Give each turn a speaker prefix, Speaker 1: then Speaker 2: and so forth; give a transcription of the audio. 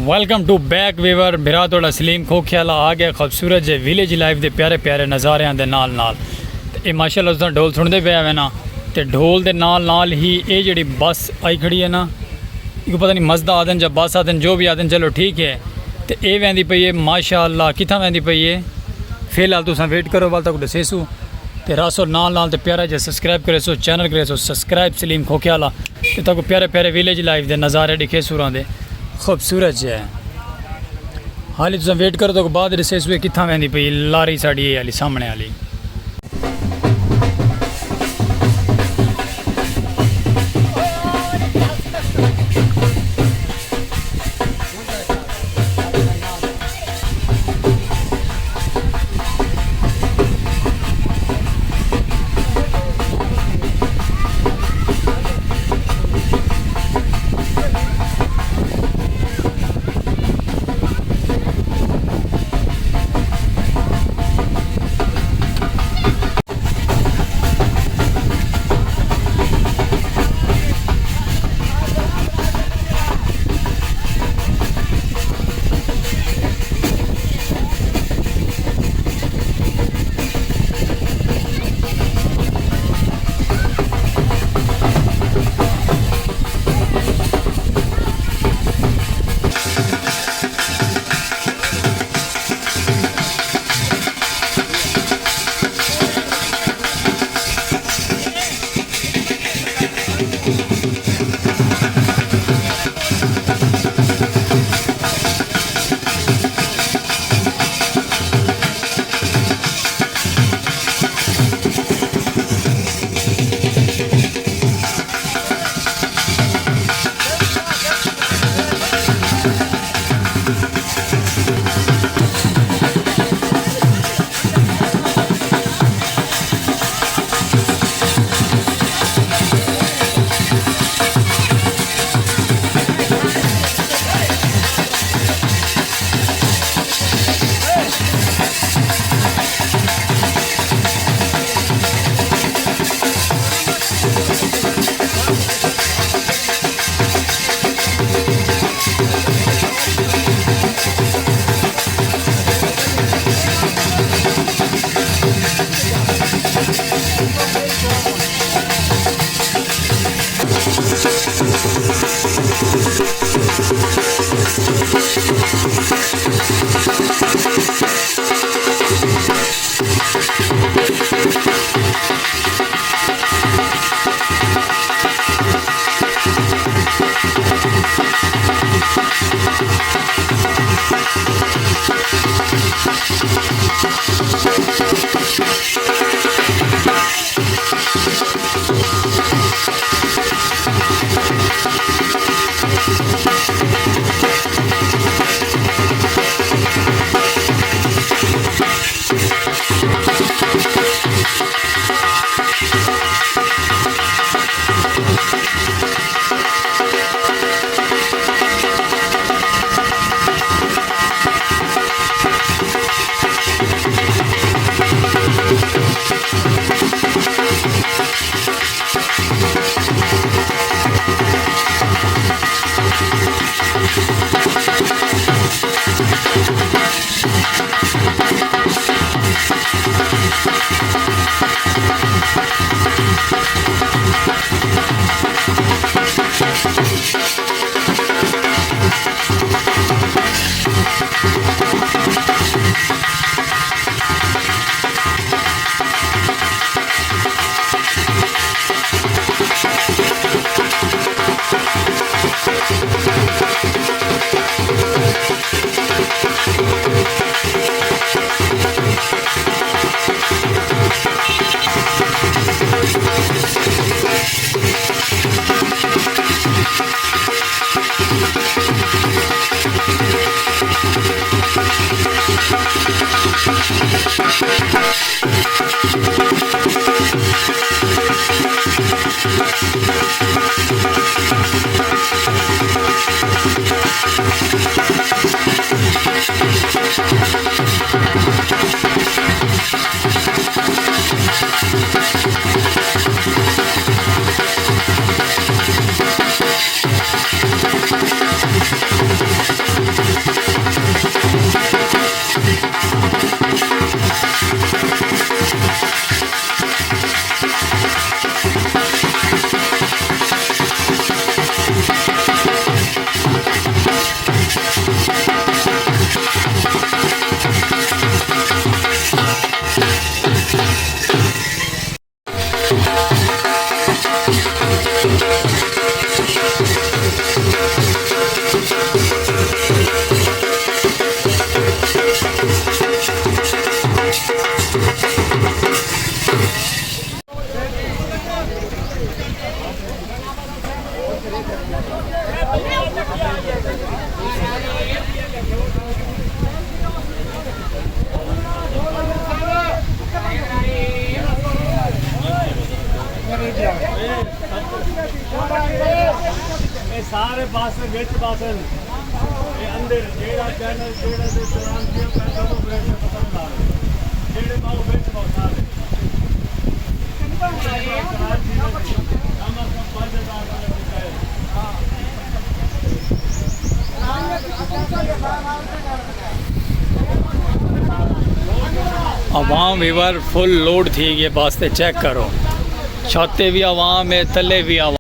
Speaker 1: welcome to back Weaver बिरा थोड़ा सलीम खोखियाला आ गया खूबसूरत जे विलेज लाइफ के प्यारे प्यारे नज़ारियां दे नाल नाल ते माशाअल्लाह उसदा ढोल सुनते पे वे ना ते ढोल दे नाल नाल ही ये जिहड़ी बस आई खड़ी है ना इको पता नहीं मजदा आदन या बस आदन जो भी आदन चलो ठीक है तो ये वहदी पई है माशाअल्लाह कितना वहदी पई है फिलहाल तुम वेट करो वाल तक दसेसू तो रासो नाल नाल तो प्यारा जो सब्सक्राइब करे सो चैनल करे सो सब्सक्राइब सलीम खोखियाला तो तक प्यारे प्यारे विलेज लाइफ के नज़ारे दिखे सूरां दे खूबसूरत जो है हाली तुम वेट करो तो बाद दसेसू कितना वहदी पई लारी साड़ी ये वाली सामने वाली
Speaker 2: सारे पास विच पास अंदर जेड़ा चैनल जेड़ा जो चलान किया पैसा वो ब्रेक से पसंद आ रहे जेड़े पाओ विच पाओ सारे
Speaker 1: आवाम वीवर फुल लोड थी ये बस ते चेक करो छाते भी आवाम है तले भी आवाम